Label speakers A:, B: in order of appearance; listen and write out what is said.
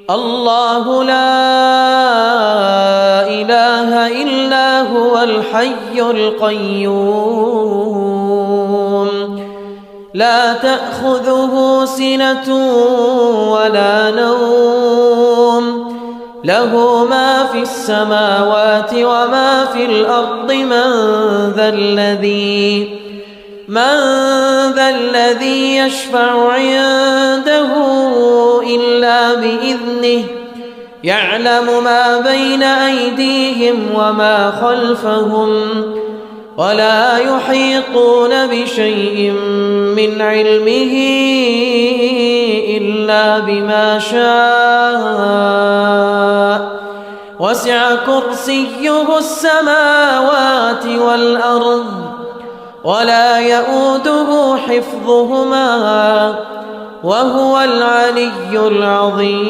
A: الله لا إله إلا هو الحي القيوم لا تأخذه سنة ولا نوم له ما في السماوات وما في الأرض من ذا الذي يشفع عنده إلا بإذنه يعلم ما بين أيديهم وما خلفهم ولا يحيطون بشيء من علمه إلا بما شاء وسع كرسيه السماوات والأرض ولا يؤوده حفظهما وهو العلي العظيم.